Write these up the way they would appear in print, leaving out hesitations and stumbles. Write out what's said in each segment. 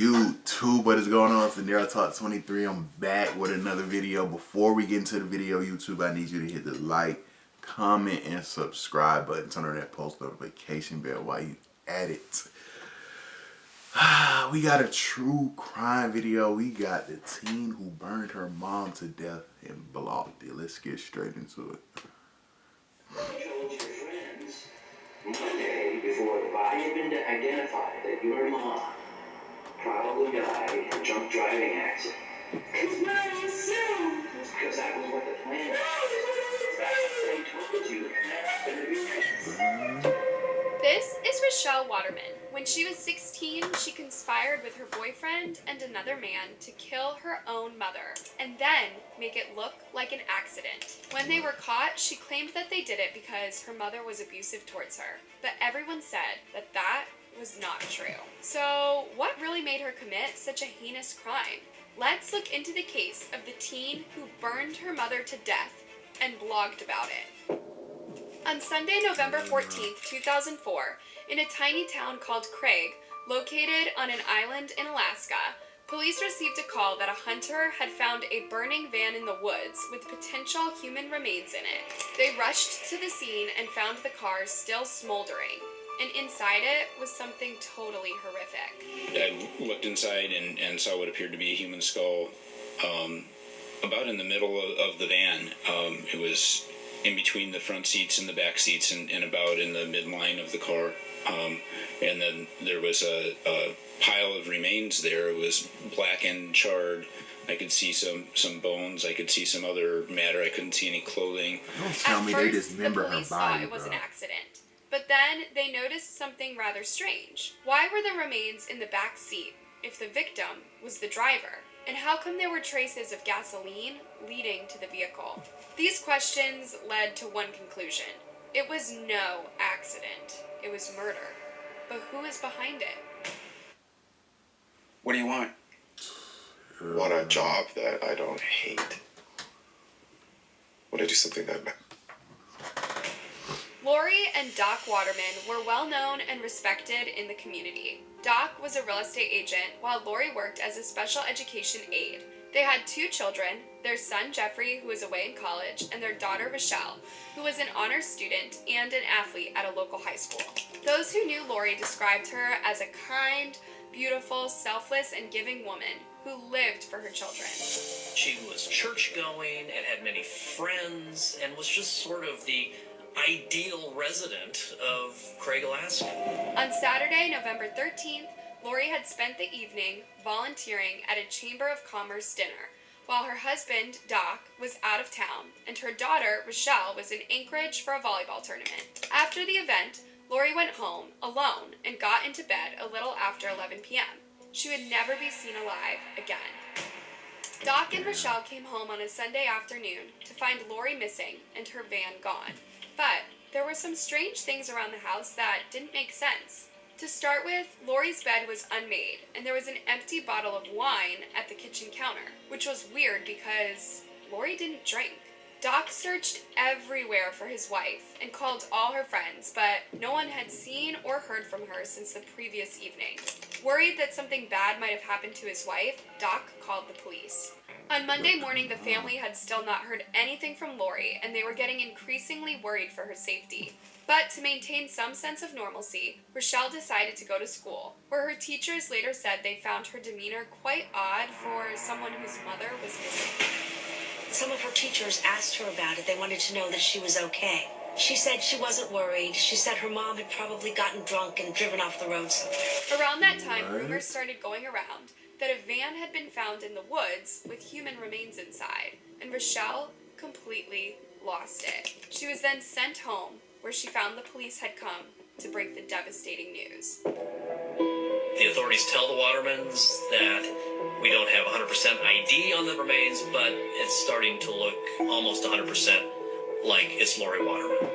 YouTube, what is going on? It's the Daryl Talk 23. I'm back with another video. Before we get into the video, YouTube, I need you to hit the like, comment, and subscribe button. Turn on that post notification bell while you at it. We got a true crime video. We got the teen who burned her mom to death and blocked it. Let's get straight into it. Told your friends Monday before the body had been identified that your mom probably died in a drunk driving accident. Because that was what the plan was. They told you, and that's going to be next. This is Rochelle Waterman. When she was 16, she conspired with her boyfriend and another man to kill her own mother and then make it look like an accident. When they were caught, she claimed that they did it because her mother was abusive towards her. But everyone said that that was not true. So what really made her commit such a heinous crime? Let's look into the case of the teen who burned her mother to death and blogged about it. On Sunday, November 14th, 2004, in a tiny town called Craig, located on an island in Alaska, police received a call that a hunter had found a burning van in the woods with potential human remains in it. They rushed to the scene and found the car still smoldering, and inside it was something totally horrific. I looked inside and saw what appeared to be a human skull about in the middle of the van. It was in between the front seats and the back seats and about in the midline of the car. And then there was a pile of remains there. It was blackened, charred. I could see some bones. I could see some other matter. I couldn't see any clothing. Don't tell me they dismember her the police body, thought it was bro. an accident. But then they noticed something rather strange. Why were the remains in the back seat if the victim was the driver? And how come there were traces of gasoline leading to the vehicle? These questions led to one conclusion. It was no accident. It was murder. But who is behind it? What do you want? Want a job that I don't hate. Want to do something that Lori and Doc Waterman were well known and respected in the community. Doc was a real estate agent while Lori worked as a special education aide. They had two children, their son Jeffrey, who was away in college, and their daughter Rochelle, who was an honors student and an athlete at a local high school. Those who knew Lori described her as a kind, beautiful, selfless, and giving woman who lived for her children. She was church-going and had many friends and was just sort of the ideal resident of Craig, Alaska. On Saturday, November 13th, Lori had spent the evening volunteering at a Chamber of Commerce dinner, while her husband, Doc, was out of town, and her daughter, Rochelle, was in Anchorage for a volleyball tournament. After the event, Lori went home alone and got into bed a little after 11 p.m. She would never be seen alive again. Doc and Rochelle came home on a Sunday afternoon to find Lori missing and her van gone. But there were some strange things around the house that didn't make sense. To start with, Lori's bed was unmade, and there was an empty bottle of wine at the kitchen counter, which was weird because Lori didn't drink. Doc searched everywhere for his wife and called all her friends, but no one had seen or heard from her since the previous evening. Worried that something bad might have happened to his wife, Doc called the police. On Monday morning, the family had still not heard anything from Lori, and they were getting increasingly worried for her safety. But to maintain some sense of normalcy, Rochelle decided to go to school, where her teachers later said they found her demeanor quite odd for someone whose mother was missing. Some of her teachers asked her about it. They wanted to know that she was okay. She said she wasn't worried. She said her mom had probably gotten drunk and driven off the road somewhere. Around that time, rumors started going around that a van had been found in the woods with human remains inside, and Rochelle completely lost it. She was then sent home, where she found the police had come to break the devastating news. The authorities tell the Watermans that we don't have 100% ID on the remains, but it's starting to look almost 100% like it's Lori Waterman.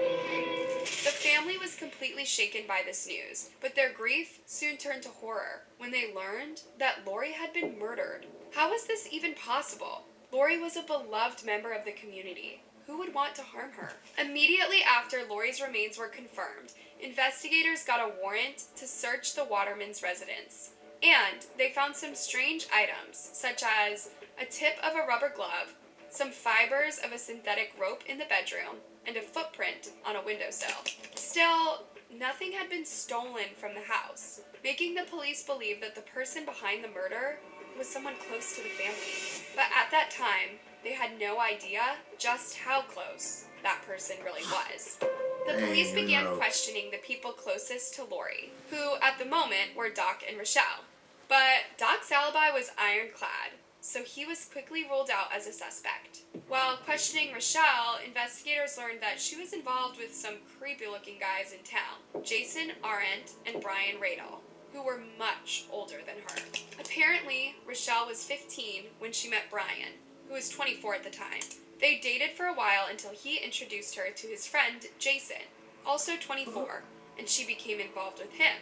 The family was completely shaken by this news, but their grief soon turned to horror when they learned that Lori had been murdered. How was this even possible? Lori was a beloved member of the community. Who would want to harm her? Immediately after Lori's remains were confirmed, investigators got a warrant to search the Watermans' residence. And they found some strange items, such as a tip of a rubber glove, some fibers of a synthetic rope in the bedroom, and a footprint on a windowsill. Still, nothing had been stolen from the house, making the police believe that the person behind the murder was someone close to the family. But at that time, they had no idea just how close that person really was. The police began questioning the people closest to Lori, who at the moment were Doc and Rochelle. But Doc's alibi was ironclad, so he was quickly ruled out as a suspect. While questioning Rochelle, investigators learned that she was involved with some creepy-looking guys in town, Jason Arendt and Brian Radel, who were much older than her. Apparently, Rochelle was 15 when she met Brian, who was 24 at the time. They dated for a while until he introduced her to his friend, Jason, also 24, and she became involved with him.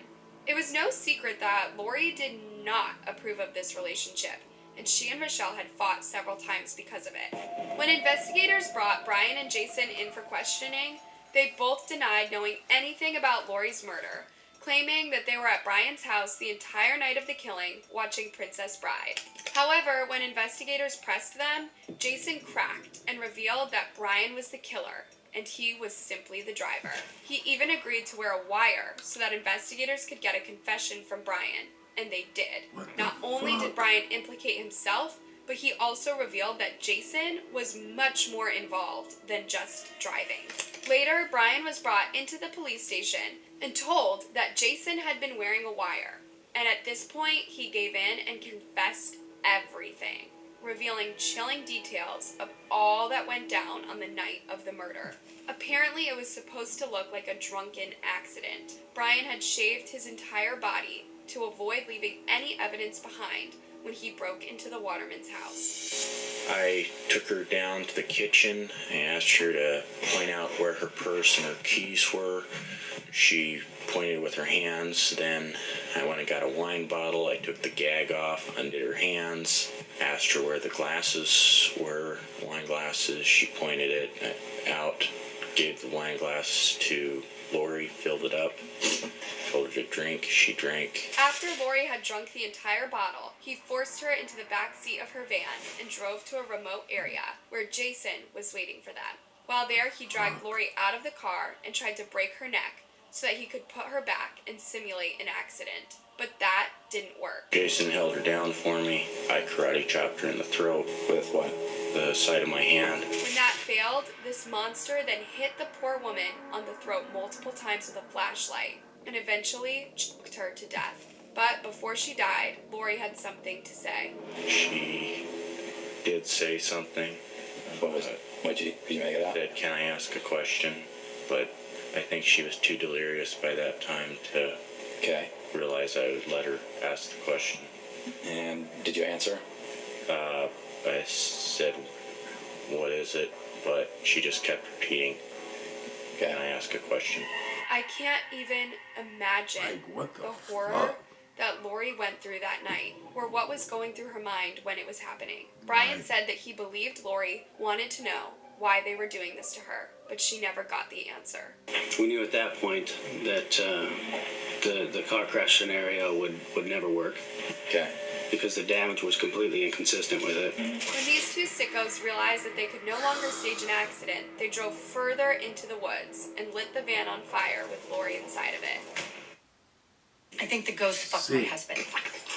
It was no secret that Lori did not approve of this relationship, and she and Rochelle had fought several times because of it. When investigators brought Brian and Jason in for questioning, they both denied knowing anything about Lori's murder, claiming that they were at Brian's house the entire night of the killing, watching Princess Bride. However, when investigators pressed them, Jason cracked and revealed that Brian was the killer, and he was simply the driver. He even agreed to wear a wire so that investigators could get a confession from Brian, and they did. Not only did Brian implicate himself, but he also revealed that Jason was much more involved than just driving. Later, Brian was brought into the police station and told that Jason had been wearing a wire, and at this point, he gave in and confessed everything, revealing chilling details of all that went down on the night of the murder. Apparently, it was supposed to look like a drunken accident. Brian had shaved his entire body to avoid leaving any evidence behind when he broke into the Waterman's house. I took her down to the kitchen and asked her to point out where her purse and her keys were. She pointed with her hands. Then I went and got a wine bottle. I took the gag off, undid her hands, asked her where the glasses were, wine glasses. She pointed it out, gave the wine glass to Lori, filled it up, told her to drink. She drank. After Lori had drunk the entire bottle, he forced her into the back seat of her van and drove to a remote area where Jason was waiting for them. While there, he dragged Lori out of the car and tried to break her neck so that he could put her back and simulate an accident. But that didn't work. Jason held her down for me. I karate chopped her in the throat. With what? The side of my hand. When that failed, this monster then hit the poor woman on the throat multiple times with a flashlight and eventually choked her to death. But before she died, Lori had something to say. She did say something. What was it? Could you make it out? Said, "Can I ask a question?" But I think she was too delirious by that time to realize I would let her ask the question. And did you answer? I said, "What is it?" But she just kept repeating, "Can I ask a question?" I can't even imagine the horror that Lori went through that night, or what was going through her mind when it was happening. Brian said that he believed Lori wanted to know why they were doing this to her, but she never got the answer. We knew at that point that the car crash scenario would never work. Okay. Because the damage was completely inconsistent with it. When these two sickos realized that they could no longer stage an accident, they drove further into the woods and lit the van on fire with Lori inside of it. I think the ghost fucked my husband.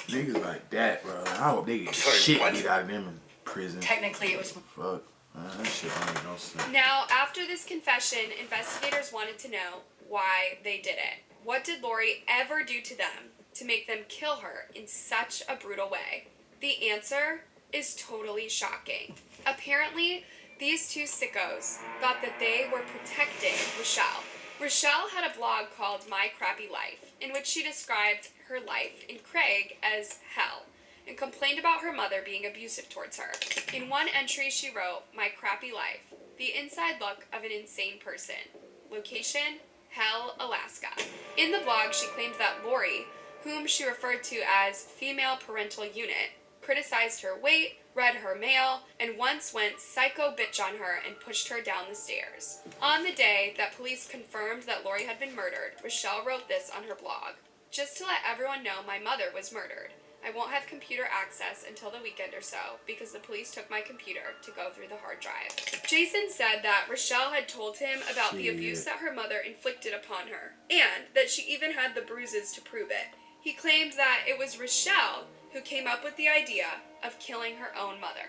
Niggas like that, bro. I hope they get shit beat out of them in prison. Technically, it was... Fuck. That shit don't make no sense. Now, after this confession, investigators wanted to know why they did it. What did Lori ever do to them to make them kill her in such a brutal way? The answer is totally shocking. Apparently, these two sickos thought that they were protecting Rochelle. Rochelle had a blog called My Crappy Life, in which she described her life in Craig as hell, and complained about her mother being abusive towards her. In one entry she wrote, "My Crappy Life, the inside look of an insane person. Location, Hell, Alaska." In the blog, she claimed that Lori, whom she referred to as female parental unit, criticized her weight, read her mail, and once went psycho bitch on her and pushed her down the stairs. On the day that police confirmed that Lori had been murdered, Rochelle wrote this on her blog. Just to let everyone know, my mother was murdered. I won't have computer access until the weekend or so because the police took my computer to go through the hard drive. Jason said that Rochelle had told him about the abuse that her mother inflicted upon her, and that she even had the bruises to prove it. He claimed that it was Rochelle who came up with the idea of killing her own mother.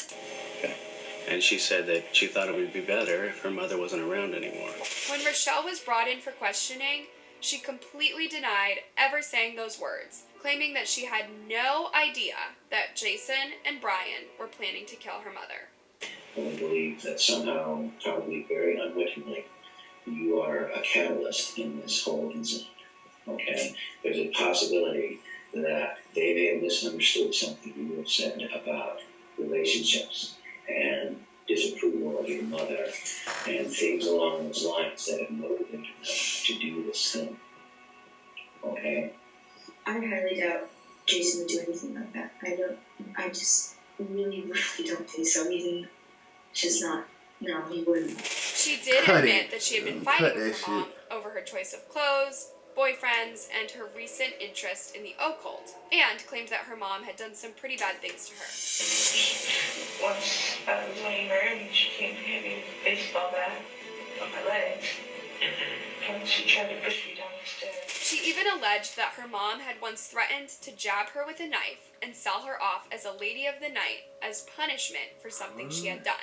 And she said that she thought it would be better if her mother wasn't around anymore. When Rochelle was brought in for questioning, she completely denied ever saying those words, claiming that she had no idea that Jason and Brian were planning to kill her mother. I believe that somehow, probably very unwittingly, you are a catalyst in this whole incident. Okay? There's a possibility that they may have misunderstood something you have said about relationships and disapproval of your mother and things along those lines that have motivated them to do this thing. Okay? I highly doubt Jason would do anything like that. I just really don't think so. Even just not, no, he wouldn't. She did admit that she had been fighting with her mom over her choice of clothes, boyfriends, and her recent interest in the occult, and claimed that her mom had done some pretty bad things to her. Once I was laying there and she came to hit me with a baseball bat on my legs, and she tried to push me down the stairs. She even alleged that her mom had once threatened to jab her with a knife and sell her off as a lady of the night as punishment for something she had done.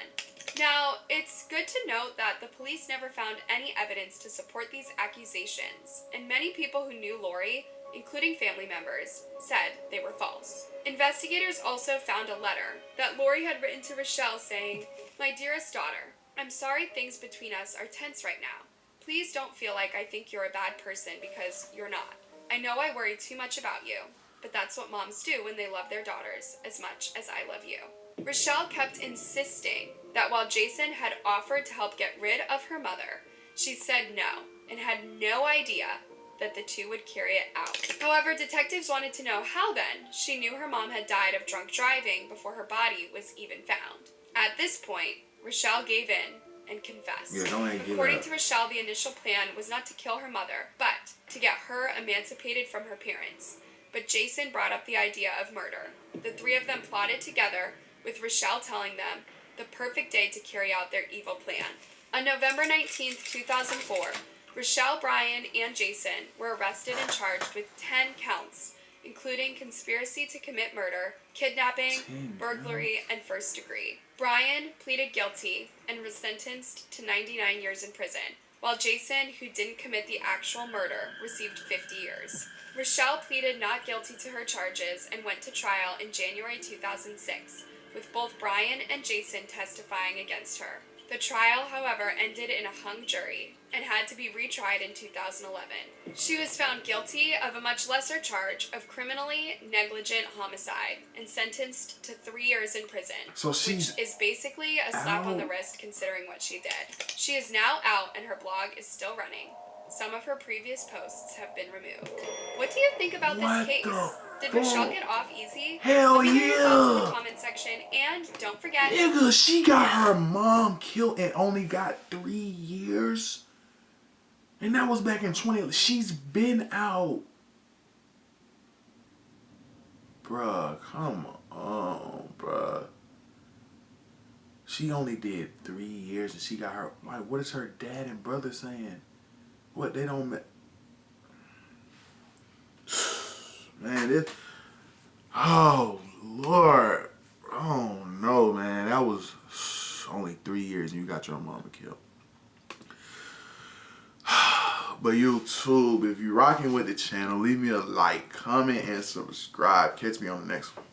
Now, it's good to note that the police never found any evidence to support these accusations, and many people who knew Lori, including family members, said they were false. Investigators also found a letter that Lori had written to Rochelle saying, "My dearest daughter, I'm sorry things between us are tense right now. Please don't feel like I think you're a bad person because you're not. I know I worry too much about you, but that's what moms do when they love their daughters as much as I love you." Rochelle kept insisting that while Jason had offered to help get rid of her mother, she said no and had no idea that the two would carry it out. However, detectives wanted to know how then she knew her mom had died of drunk driving before her body was even found. At this point, Rochelle gave in and confessed. According to Rochelle, the initial plan was not to kill her mother, but to get her emancipated from her parents. But Jason brought up the idea of murder. The three of them plotted together, with Rochelle telling them the perfect day to carry out their evil plan. On November 19th, 2004, Rochelle, Brian, and Jason were arrested and charged with 10 counts, including conspiracy to commit murder, kidnapping, burglary, and first degree. Brian pleaded guilty and was sentenced to 99 years in prison, while Jason, who didn't commit the actual murder, received 50 years. Rochelle pleaded not guilty to her charges and went to trial in January 2006, with both Brian and Jason testifying against her. The trial, however, ended in a hung jury and had to be retried in 2011. She was found guilty of a much lesser charge of criminally negligent homicide and sentenced to 3 years in prison, which is basically a slap on the wrist considering what she did. She is now out and her blog is still running. Some of her previous posts have been removed. What do you think about this case? Did Rochelle get off easy? Hell Let me know your thoughts in the yeah! comment section, and don't forget... Nigga, she got her mom killed and only got 3 years? And that was back in 20... She's been out. Bruh, come on, bruh. She only did 3 years and she got her... Like, what is her dad and brother saying? What, they don't... Man, this... Oh, Lord. Oh, no, man. That was only 3 years and you got your mama killed. But YouTube, if you're rocking with the channel, leave me a like, comment, and subscribe. Catch me on the next one.